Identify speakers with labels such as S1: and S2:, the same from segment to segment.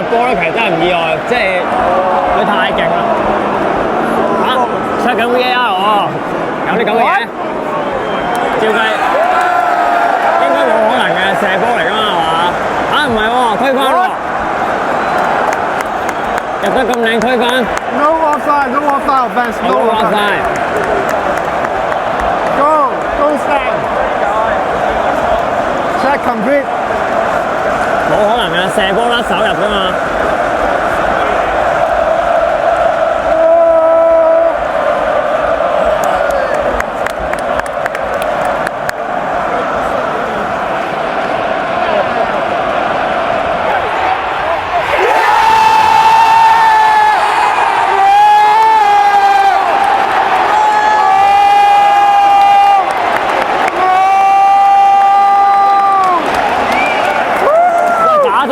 S1: 波咧，其實真係唔意外，即係佢太勁啦。出緊 VAR 喎，有啲咁嘅嘢，照計應該冇可能嘅射波嚟㗎嘛，係嘛？唔係喎，推翻喎，入得咁靚推翻。
S2: No offside, no offside offense, no offside. Go stand. Check complete.
S1: 冇可能嘅，射波甩手入㗎嘛。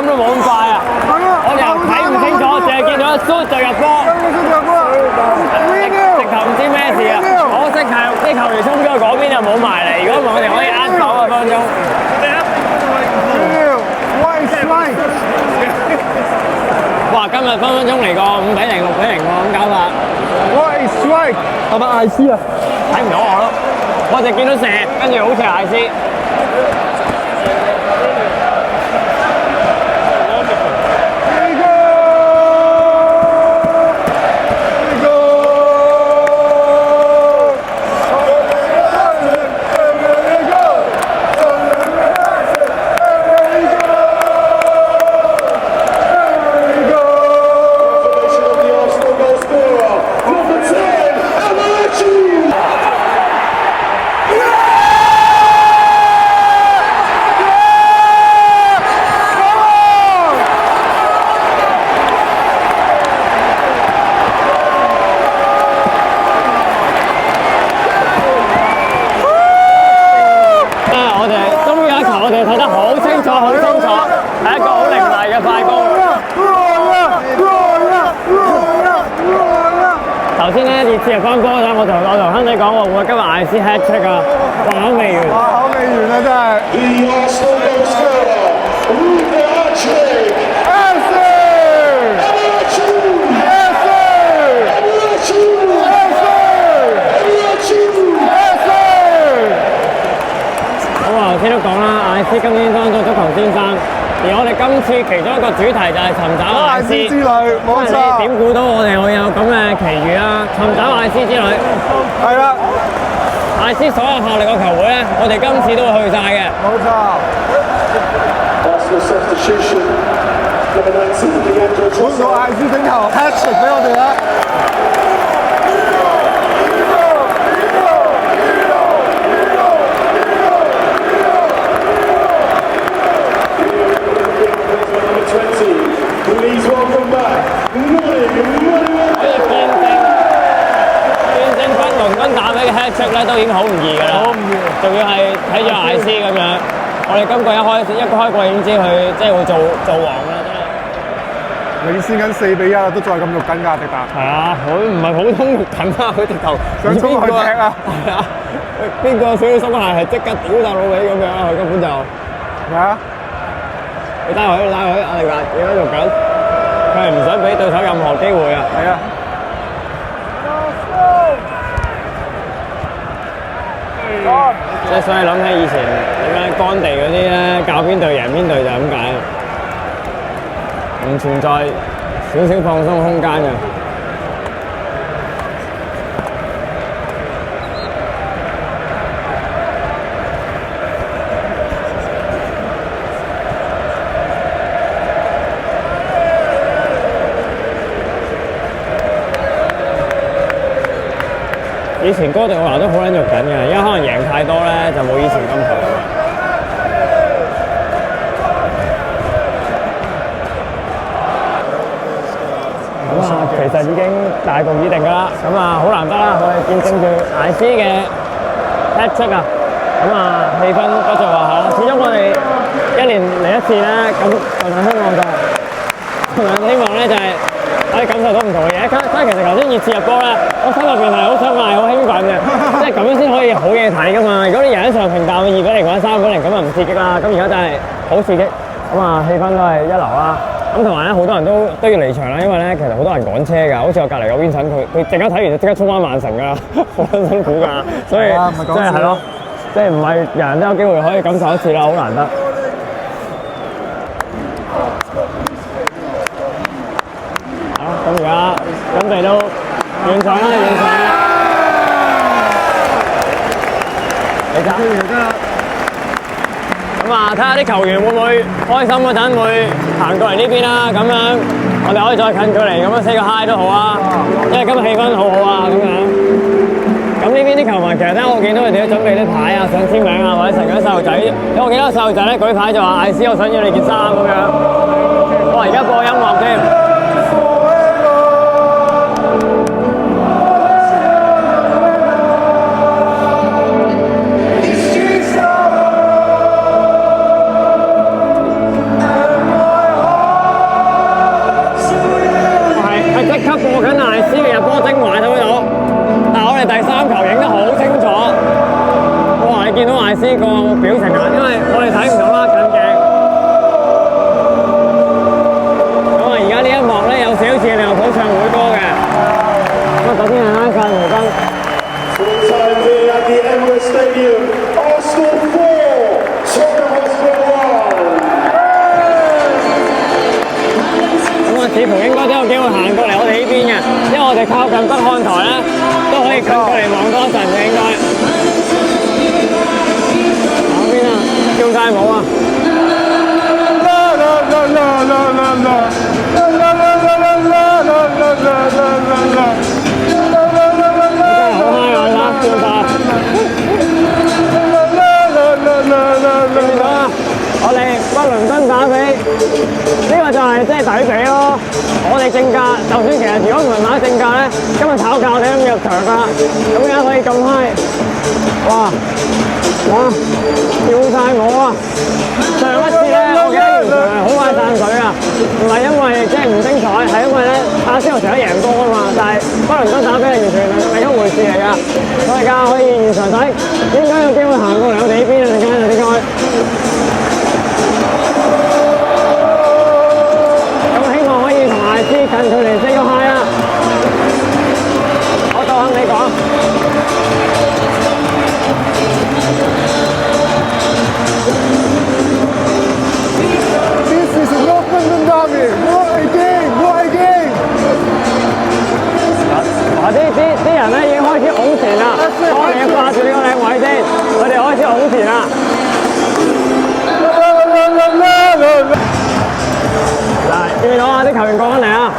S1: 都冇咁快啊！我哋又睇唔清楚，淨係見到一 shoot 就入波，直頭唔知咩事啊！可惜係啲球員衝咗去嗰邊就冇埋嚟，如果唔係我哋可以握手啊分鐘。哇！今日分分鐘嚟個5-0、6-0喎，咁搞法。
S2: What is strike？係咪艾斯啊？
S1: 睇唔到我咯，我就見到射，跟住好似係艾斯。頭先咧熱刺入翻波嗰陣，我同亨仔講話會唔會今日艾斯 hat trick 啊？話口未完，
S2: 話口未完啊！真係。
S1: 咁啊，頭先都講啦，艾斯今年當咗足球先生。而我哋今次其中一個主題就係尋找艾斯
S2: 之旅，冇錯。
S1: 你點估到我哋會有咁嘅奇遇啊？尋找艾斯之旅，
S2: 係啦，
S1: 艾斯所有效力嘅球會咧，我哋今次都會去晒嘅。
S2: 冇錯。本土艾斯整球 hat-trick 俾我哋啦！hat
S1: trick 咧都已經好唔易㗎啦，
S2: 好唔易，
S1: 仲要係睇住艾斯咁樣。我哋今季一開季已經知佢即係會做王啦，真係。
S2: 領先緊4-1啦，都再咁肉緊㗎，迪達。
S1: 係啊，佢唔係普通肉緊啊，佢直頭
S2: 想衝去踢啊！
S1: 係啊，邊個少少鬆懈係即刻屌曬老味咁樣啊！佢根本就
S2: 係啊！
S1: 你拉佢，阿力達而家肉緊，佢係唔想俾對手任何機會啊！
S2: 係啊！
S1: 即係所以諗起以前點解乾地嗰啲咧教邊隊贏邊隊就係咁解，唔存在少少放鬆空間嘅。以前哥迪奧拿都好撚肉緊嘅，因為可能贏太多咧，就冇以前咁強。咁啊，其實已經大局已定㗎啦。咁啊，好難得啦，我哋見證住艾斯嘅 hat trick 啊。咁啊，氣氛不在話下。始終我哋1年嚟一次咧，咁盡量希望咧就係可以感受到唔同嘅嘢。所以其實頭先熱刺入波咧，我心入邊係好想嗌、好興奮嘅，即係咁樣先可以好嘢睇㗎嘛。如果你贏一場平淡嘅2-0或者3-0，咁啊唔刺激啦。咁而家真係好刺激，咁啊氣氛都係一流啦。咁同埋咧，好多人都要離場啦，因為咧其實好多人趕車㗎，好似我隔離個 Vincent，佢陣間睇完就即刻衝翻曼城㗎啦，好辛苦㗎，所以即係係咯，即係唔係人人都有機會可以感受一次啦，好難得。好，咁而家準備到完場啦，完場啦，你走。咁啊，睇下啲球員會唔會開心嗰陣會行過嚟呢邊啦，咁樣我哋可以再近距離咁樣 say 個 hi 都好啊，因為今日氣氛好好啊，咁樣。咁呢邊啲球迷其實咧，我見到佢哋都準備啲牌啊，想簽名啊，或者成日啲細路仔，因為我見到細路仔咧舉牌就話艾斯，我想要你件衫咁樣。哇！而家播音樂添。見到艾斯個表情啊，因為我哋睇唔到啦近鏡。咁啊，而家呢一幕咧有少少似利物浦唱會歌嘅。咁啊，首先係拉曬毛巾。咁啊，似乎應該都有機會行過嚟我哋呢邊嘅，因為我哋靠近北看台咧，都可以近距離望多陣嘅應該。叫晒舞啊！我哋北倫敦打比，呢個就係即係抵比咯。我哋正價，就算其實如果唔係買正價咧，今日炒價我哋都入場㗎。咁而家可以咁嗨，哇！哇！跳晒舞啊！上一次咧，我記得完場係好快散水啊，唔係因為即係唔精彩，係因為咧阿仙奴成日贏波啊嘛。但係北倫敦打比係完全另一回事嚟㗎。我而家可以現場睇，應該有機會行過嚟我哋呢邊啊！應該。咁希望可以同艾斯近距離 say 個 hi 啊！我就肯你講。啲人咧已經開始拱前啦，我哋掛住呢個靚位先，佢哋開始拱前啦。嗱，見到啊，啲球員過緊嚟啊！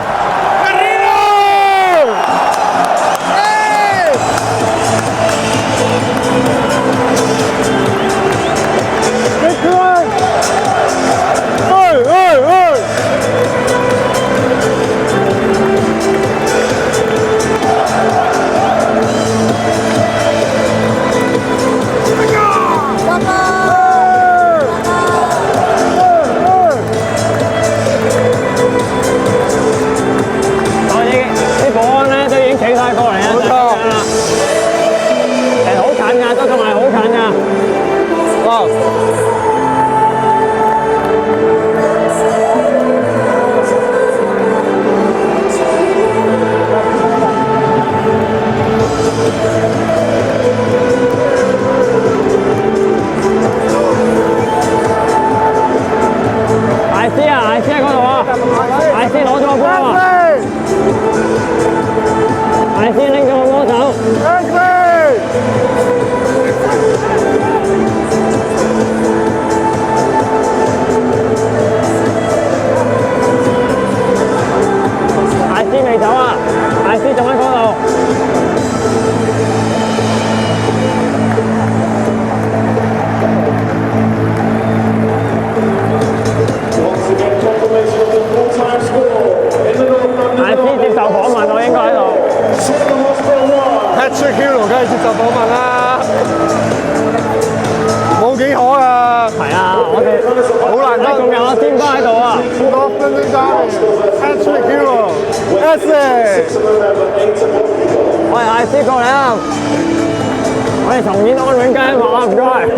S1: 我哋重演安永街嘛，唔該。如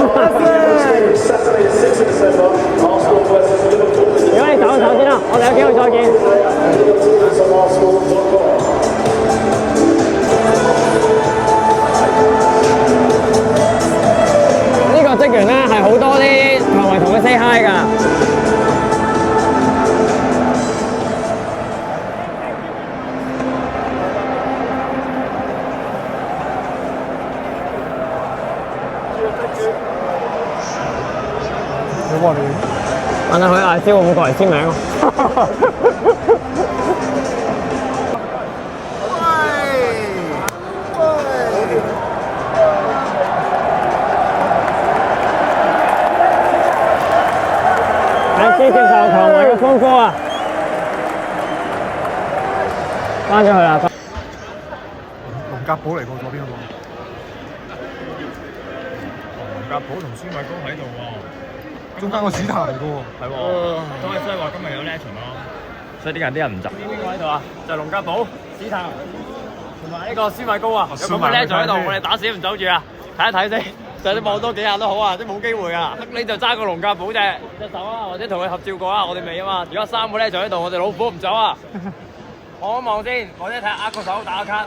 S1: 果你走先啦，我哋有機會再見。呢個職員咧係好多啲球迷同佢 say hi 㗎。
S2: 你話你
S1: 問下佢阿蕭會唔會過嚟簽名喎？阿蕭接受球迷嘅歡呼啊！翻咗去啦。
S2: 龍格堡嚟過左邊嗰個。
S3: 龍格堡同孫偉高喺度喎。
S2: 中間個史塔嚟嘅喎。
S3: 係喎，所以話今日有 legend 咯。所以啲人唔走。邊個喺度啊？就係龍格堡、史塔同埋呢個孫偉高啊。有咁嘅 legend 喺度，我哋打死唔走住啊！睇一睇先，就你望多幾下都好啊，都冇機會啊。你就揸個龍格堡隻手啊，或者同佢合照過啊，我哋未啊嘛。如果3個 legend 喺度，我哋老虎唔走啊。望一望先，或者睇下握個手打個卡。